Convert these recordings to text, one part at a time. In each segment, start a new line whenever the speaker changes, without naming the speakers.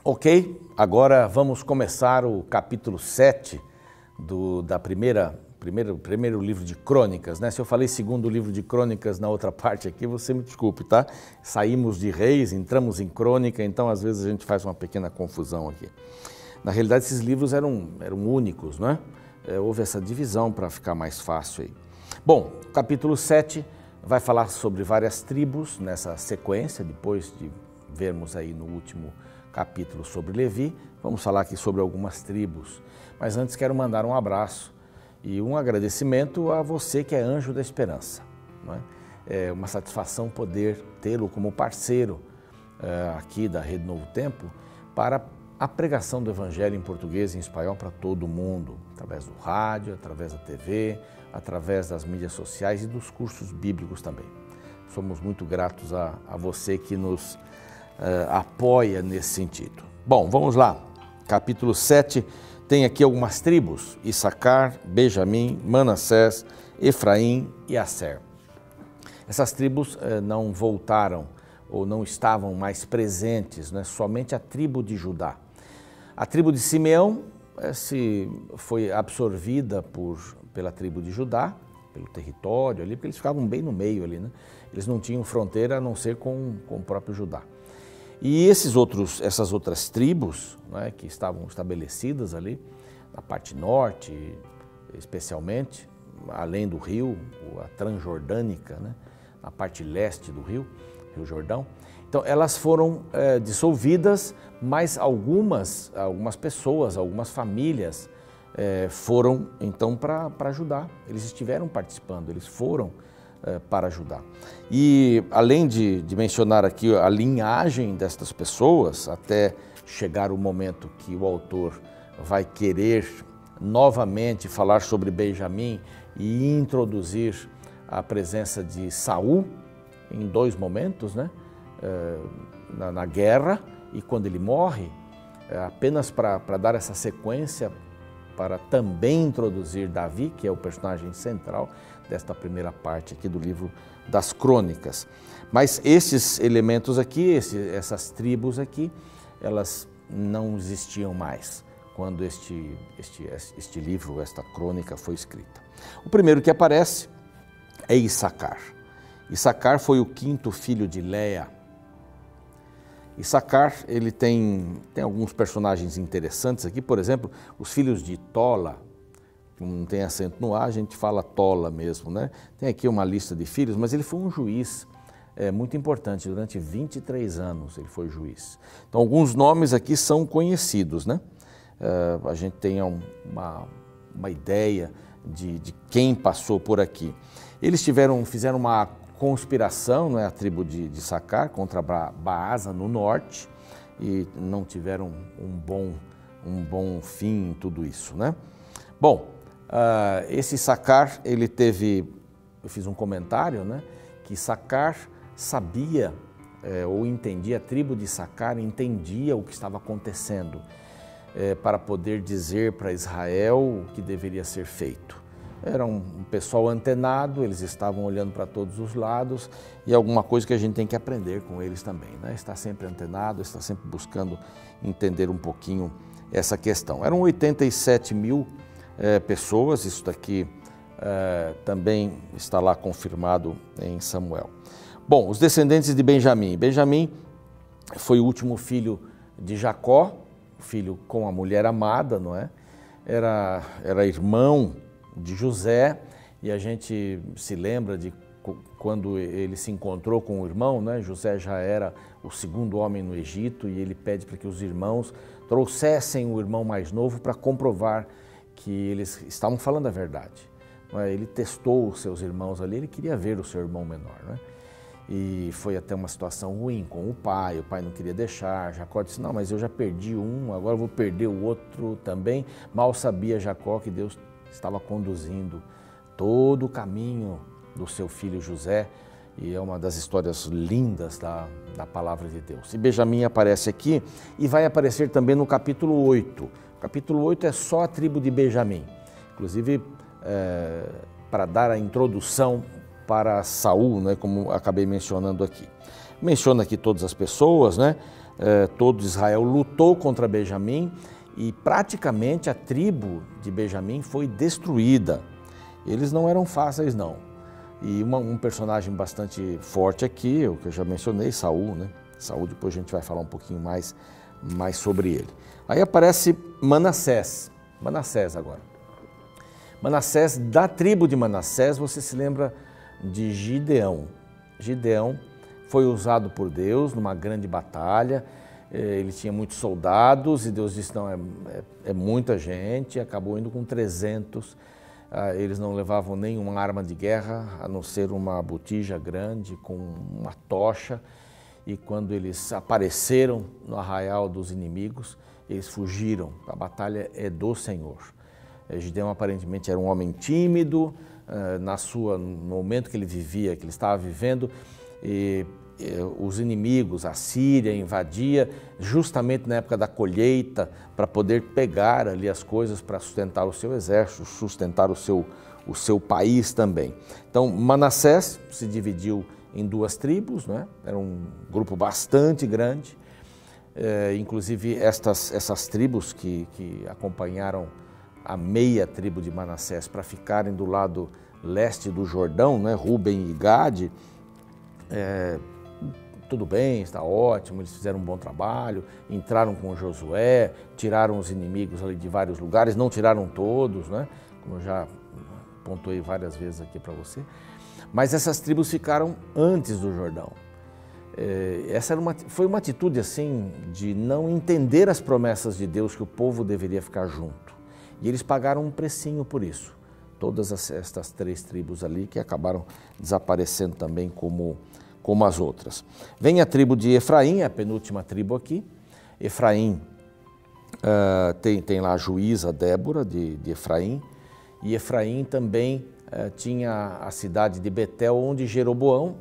Ok, agora vamos começar o capítulo 7 do primeiro livro de Crônicas, né? Se eu falei segundo livro de Crônicas na outra parte aqui, você me desculpe, tá? Saímos de Reis, entramos em Crônica, então às vezes a gente faz uma pequena confusão aqui. Na realidade, esses livros eram únicos, né? Houve essa divisão para ficar mais fácil aí. Bom, o capítulo 7 vai falar sobre várias tribos nessa sequência, depois de vermos aí no último capítulo sobre Levi, vamos falar aqui sobre algumas tribos. Mas antes quero mandar um abraço e um agradecimento a você que é Anjo da Esperança. Não é? É uma satisfação poder tê-lo como parceiro aqui da Rede Novo Tempo para a pregação do Evangelho em português e em espanhol para todo mundo, através do rádio, através da TV, através das mídias sociais e dos cursos bíblicos também. Somos muito gratos a você que nos apoia nesse sentido. Bom, vamos lá. Capítulo 7 tem aqui algumas tribos: Issacar, Benjamim, Manassés, Efraim e Asser. Essas tribos não voltaram ou não estavam mais presentes, né? Somente a tribo de Judá. A tribo de Simeão foi absorvida pela tribo de Judá, pelo território ali, porque eles ficavam bem no meio ali, né? Eles não tinham fronteira a não ser com o próprio Judá. E essas outras tribos, né, que estavam estabelecidas ali, na parte norte, especialmente, além do rio, a Transjordânica, né, na parte leste do Rio Jordão. Então, elas foram dissolvidas, mas algumas pessoas, algumas famílias foram, então, para ajudar. Eles estiveram participando, eles foram para ajudar. E além de mencionar aqui a linhagem destas pessoas, até chegar o momento que o autor vai querer novamente falar sobre Benjamim e introduzir a presença de Saul em dois momentos, né? Na guerra e quando ele morre, apenas para dar essa sequência, para também introduzir Davi, que é o personagem central desta primeira parte aqui do livro das Crônicas. Mas esses elementos aqui, essas tribos aqui, elas não existiam mais quando este livro, esta crônica foi escrita. O primeiro que aparece é Issacar. Issacar foi o quinto filho de Leia. Issacar, ele tem alguns personagens interessantes aqui, por exemplo, os filhos de Tola, que não tem acento no A, a gente fala Tola mesmo, né? Tem aqui uma lista de filhos, mas ele foi um juiz muito importante, durante 23 anos ele foi juiz. Então, alguns nomes aqui são conhecidos, né? A gente tem uma ideia de quem passou por aqui. Eles fizeram uma conspiração, não é, a tribo de Issacar contra Baasa no norte, e não tiveram um bom fim em tudo isso, né? Bom, esse Issacar, eu fiz um comentário, né, que Issacar sabia ou entendia, a tribo de Issacar entendia o que estava acontecendo para poder dizer para Israel o que deveria ser feito. Era um pessoal antenado, eles estavam olhando para todos os lados e alguma coisa que a gente tem que aprender com eles também, né? Está sempre antenado, está sempre buscando entender um pouquinho essa questão. Eram 87 mil pessoas, isso daqui também está lá confirmado em Samuel. Bom, os descendentes de Benjamim. Benjamim foi o último filho de Jacó, filho com a mulher amada, não é? Era irmão de José, e a gente se lembra de quando ele se encontrou com o irmão, né? José já era o segundo homem no Egito e ele pede para que os irmãos trouxessem o irmão mais novo para comprovar que eles estavam falando a verdade. Ele testou os seus irmãos ali, ele queria ver o seu irmão menor, né? E foi até uma situação ruim com o pai não queria deixar. Jacó disse: não, mas eu já perdi um, agora vou perder o outro também. Mal sabia Jacó que Deus estava conduzindo todo o caminho do seu filho José, e é uma das histórias lindas da palavra de Deus. E Benjamim aparece aqui e vai aparecer também no capítulo 8. O capítulo 8 é só a tribo de Benjamim, inclusive para dar a introdução para Saul, né, como acabei mencionando aqui. Menciona aqui todas as pessoas, né? todo Israel lutou contra Benjamim e praticamente a tribo de Benjamim foi destruída. Eles não eram fáceis, não. E um personagem bastante forte aqui, o que eu já mencionei, Saul, né? Saul, depois a gente vai falar um pouquinho mais sobre ele. Aí aparece Manassés agora. Manassés, da tribo de Manassés, você se lembra de Gideão. Gideão foi usado por Deus numa grande batalha, ele tinha muitos soldados e Deus disse, não, é muita gente, acabou indo com 300. Eles não levavam nenhuma arma de guerra, a não ser uma botija grande com uma tocha. E quando eles apareceram no arraial dos inimigos, eles fugiram. A batalha é do Senhor. Gideão aparentemente era um homem tímido, no momento que ele vivia, que ele estava vivendo, os inimigos, a Síria invadia justamente na época da colheita para poder pegar ali as coisas para sustentar o seu exército, sustentar o seu país também. Então Manassés se dividiu em 2 tribos, né? Era um grupo bastante grande, inclusive essas tribos que acompanharam a meia tribo de Manassés para ficarem do lado leste do Jordão, né? Ruben e Gade, tudo bem, está ótimo, eles fizeram um bom trabalho, entraram com Josué, tiraram os inimigos ali de vários lugares, não tiraram todos, né? Como eu já pontuei várias vezes aqui para você, mas essas tribos ficaram antes do Jordão. Essa foi uma atitude assim de não entender as promessas de Deus que o povo deveria ficar junto. E eles pagaram um precinho por isso. Todas estas 3 tribos ali que acabaram desaparecendo também como as outras. Vem a tribo de Efraim, a penúltima tribo aqui. Efraim tem lá a juíza Débora de Efraim. E Efraim também tinha a cidade de Betel, onde Jeroboão,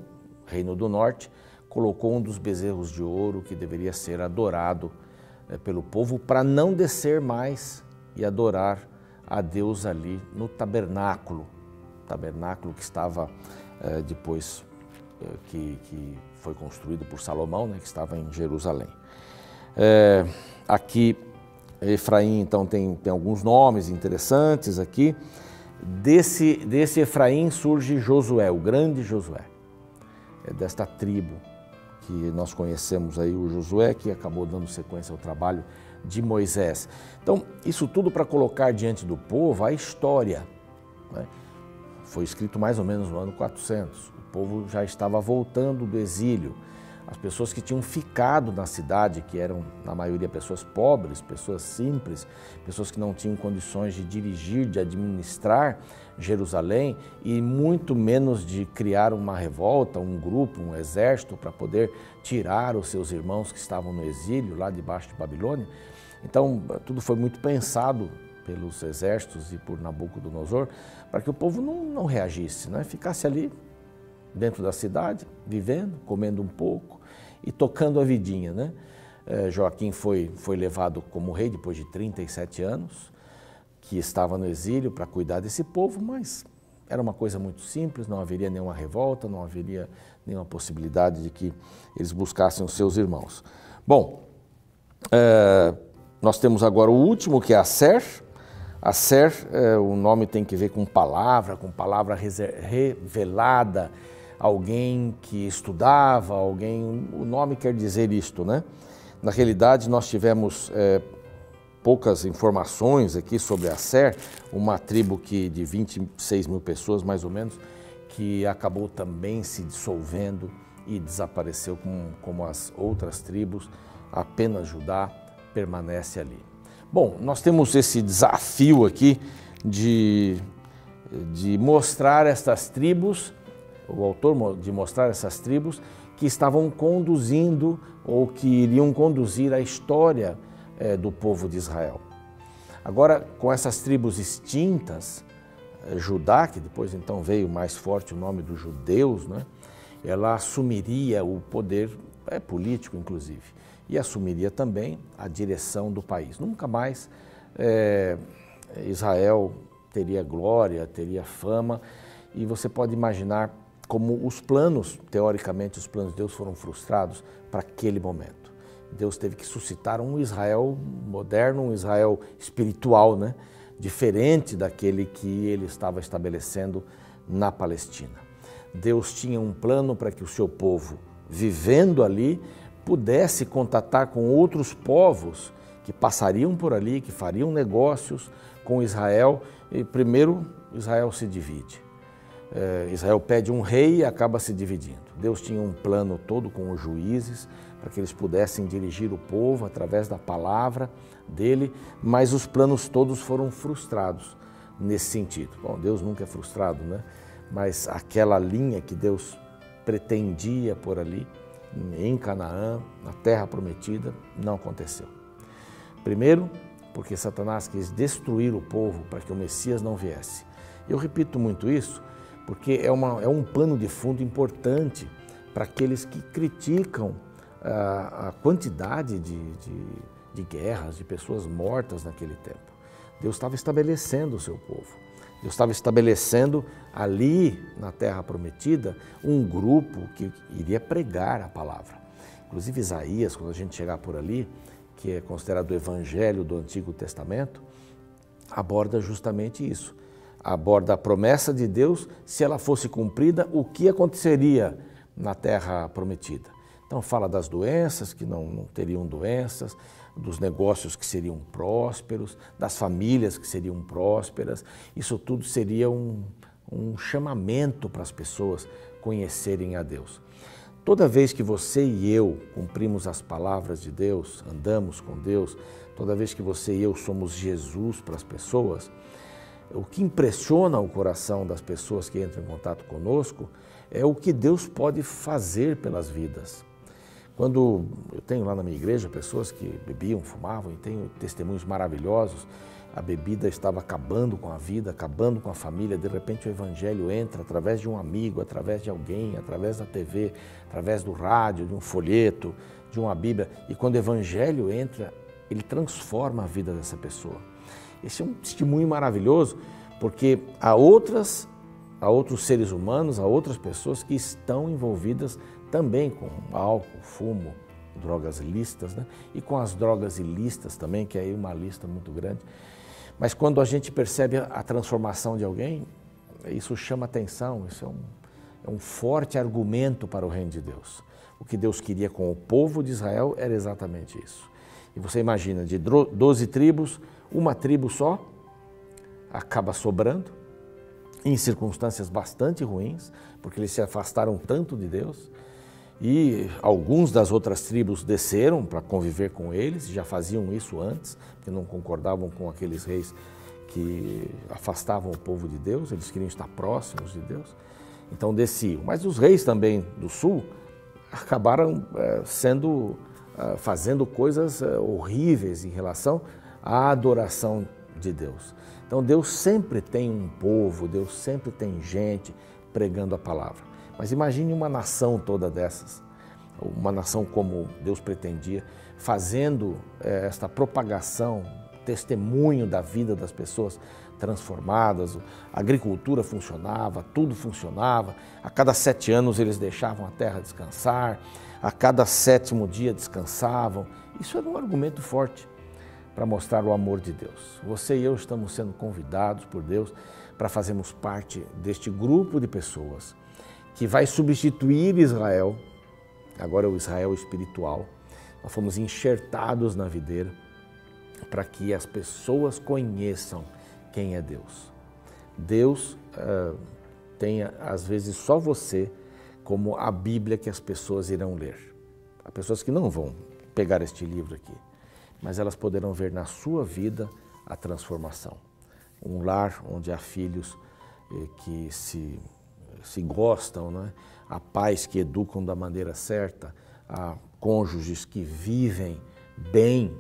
reino do norte, colocou um dos bezerros de ouro que deveria ser adorado pelo povo para não descer mais e adorar a Deus ali no tabernáculo que estava depois que foi construído por Salomão, né, que estava em Jerusalém. Aqui Efraim então tem alguns nomes interessantes aqui. Desse Efraim surge Josué, o grande Josué. É desta tribo que nós conhecemos aí o Josué, que acabou dando sequência ao trabalho de Moisés. Então, isso tudo para colocar diante do povo a história, né? Foi escrito mais ou menos no ano 400. O povo já estava voltando do exílio. As pessoas que tinham ficado na cidade, que eram, na maioria, pessoas pobres, pessoas simples, pessoas que não tinham condições de dirigir, de administrar Jerusalém e muito menos de criar uma revolta, um grupo, um exército para poder tirar os seus irmãos que estavam no exílio, lá debaixo de Babilônia. Então, tudo foi muito pensado pelos exércitos e por Nabucodonosor para que o povo não reagisse, né? Ficasse ali dentro da cidade, vivendo, comendo um pouco e tocando a vidinha, né? Joaquim foi levado como rei depois de 37 anos, que estava no exílio para cuidar desse povo, mas era uma coisa muito simples, não haveria nenhuma revolta, não haveria nenhuma possibilidade de que eles buscassem os seus irmãos. Bom, nós temos agora o último, que é Aser. Aser, o nome tem que ver com palavra revelada, alguém que estudava, o nome quer dizer isto, né? Na realidade, nós tivemos poucas informações aqui sobre Aser, uma tribo de 26 mil pessoas, mais ou menos, que acabou também se dissolvendo e desapareceu como as outras tribos, apenas Judá permanece ali. Bom, nós temos esse desafio aqui de mostrar estas tribos, o autor de mostrar essas tribos que estavam conduzindo ou que iriam conduzir a história do povo de Israel. Agora, com essas tribos extintas, Judá, que depois então veio mais forte o nome dos judeus, né? Ela assumiria o poder político, inclusive, e assumiria também a direção do país. Nunca mais Israel teria glória, teria fama, e você pode imaginar como os planos, teoricamente, os planos de Deus foram frustrados para aquele momento. Deus teve que suscitar um Israel moderno, um Israel espiritual, né? Diferente daquele que ele estava estabelecendo na Palestina. Deus tinha um plano para que o seu povo, vivendo ali, pudesse contatar com outros povos que passariam por ali, que fariam negócios com Israel. E primeiro Israel se divide. Israel pede um rei e acaba se dividindo. Deus tinha um plano todo com os juízes para que eles pudessem dirigir o povo através da palavra dele, mas os planos todos foram frustrados nesse sentido. Bom, Deus nunca é frustrado, né? Mas aquela linha que Deus pretendia por ali, em Canaã, na terra prometida, não aconteceu. Primeiro, porque Satanás quis destruir o povo para que o Messias não viesse. Eu repito muito isso, porque é um pano de fundo importante para aqueles que criticam a quantidade de guerras, de pessoas mortas naquele tempo. Deus estava estabelecendo o seu povo. Deus estava estabelecendo ali na Terra Prometida um grupo que iria pregar a palavra. Inclusive Isaías, quando a gente chegar por ali, que é considerado o Evangelho do Antigo Testamento, aborda justamente isso. Aborda a promessa de Deus, se ela fosse cumprida, o que aconteceria na Terra Prometida. Então fala das doenças, que não teriam doenças, dos negócios que seriam prósperos, das famílias que seriam prósperas. Isso tudo seria um chamamento para as pessoas conhecerem a Deus. Toda vez que você e eu cumprimos as palavras de Deus, andamos com Deus, toda vez que você e eu somos Jesus para as pessoas, o que impressiona o coração das pessoas que entram em contato conosco é o que Deus pode fazer pelas vidas. Quando eu tenho lá na minha igreja pessoas que bebiam, fumavam, e tenho testemunhos maravilhosos, a bebida estava acabando com a vida, acabando com a família, de repente o Evangelho entra através de um amigo, através de alguém, através da TV, através do rádio, de um folheto, de uma Bíblia, e quando o Evangelho entra, ele transforma a vida dessa pessoa. Esse é um testemunho maravilhoso, porque há outros seres humanos, há outras pessoas que estão envolvidas também com álcool, fumo, drogas ilícitas, né? E com as drogas ilícitas também, que é aí uma lista muito grande. Mas quando a gente percebe a transformação de alguém, isso chama atenção, isso é um forte argumento para o reino de Deus. O que Deus queria com o povo de Israel era exatamente isso. E você imagina, de 12 tribos, uma tribo só acaba sobrando, em circunstâncias bastante ruins, porque eles se afastaram tanto de Deus, e alguns das outras tribos desceram para conviver com eles, já faziam isso antes, porque não concordavam com aqueles reis que afastavam o povo de Deus, eles queriam estar próximos de Deus, então desciam. Mas os reis também do sul acabaram fazendo coisas horríveis em relação à adoração de Deus. Então Deus sempre tem um povo, Deus sempre tem gente pregando a palavra. Mas imagine uma nação toda dessas, uma nação como Deus pretendia, fazendo esta propagação, testemunho da vida das pessoas transformadas, a agricultura funcionava, tudo funcionava, a cada 7 anos eles deixavam a terra descansar, a cada 7º dia descansavam. Isso era um argumento forte para mostrar o amor de Deus. Você e eu estamos sendo convidados por Deus para fazermos parte deste grupo de pessoas que vai substituir Israel, agora é o Israel espiritual. Nós fomos enxertados na videira para que as pessoas conheçam quem é Deus. Deus tem, às vezes, só você como a Bíblia que as pessoas irão ler. Há pessoas que não vão pegar este livro aqui, mas elas poderão ver na sua vida a transformação. Um lar onde há filhos que se gostam, né? Há pais que educam da maneira certa, há cônjuges que vivem bem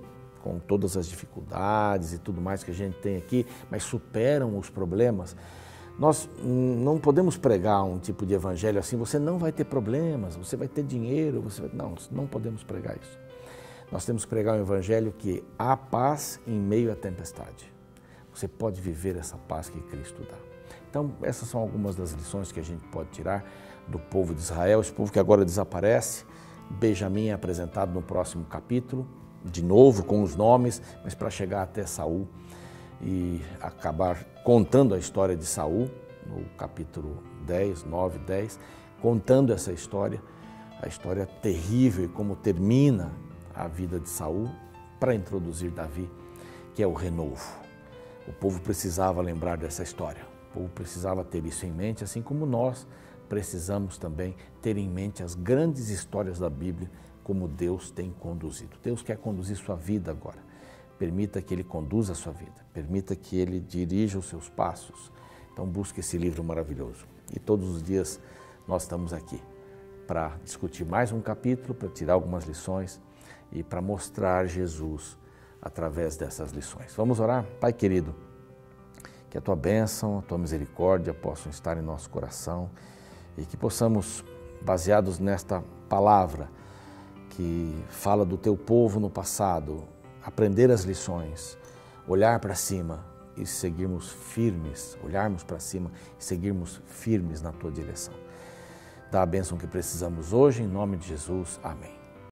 com todas as dificuldades e tudo mais que a gente tem aqui, mas superam os problemas. Nós não podemos pregar um tipo de evangelho assim, você não vai ter problemas, você vai ter dinheiro, não podemos pregar isso. Nós temos que pregar um evangelho que há paz em meio à tempestade. Você pode viver essa paz que Cristo dá. Então, essas são algumas das lições que a gente pode tirar do povo de Israel, esse povo que agora desaparece, Benjamim é apresentado no próximo capítulo, de novo com os nomes, mas para chegar até Saul e acabar contando a história de Saul, no capítulo 10, 9, 10, contando essa história, a história terrível e como termina a vida de Saul, para introduzir Davi, que é o renovo. O povo precisava lembrar dessa história, o povo precisava ter isso em mente, assim como nós precisamos também ter em mente as grandes histórias da Bíblia, como Deus tem conduzido. Deus quer conduzir sua vida agora. Permita que Ele conduza a sua vida, permita que Ele dirija os seus passos. Então busque esse livro maravilhoso. E todos os dias nós estamos aqui para discutir mais um capítulo, para tirar algumas lições e para mostrar Jesus através dessas lições. Vamos orar? Pai querido, que a Tua bênção, a Tua misericórdia possam estar em nosso coração e que possamos, baseados nesta palavra que fala do Teu povo no passado, aprender as lições, olhar para cima e seguirmos firmes, olharmos para cima e seguirmos firmes na Tua direção. Dá a bênção que precisamos hoje, em nome de Jesus. Amém.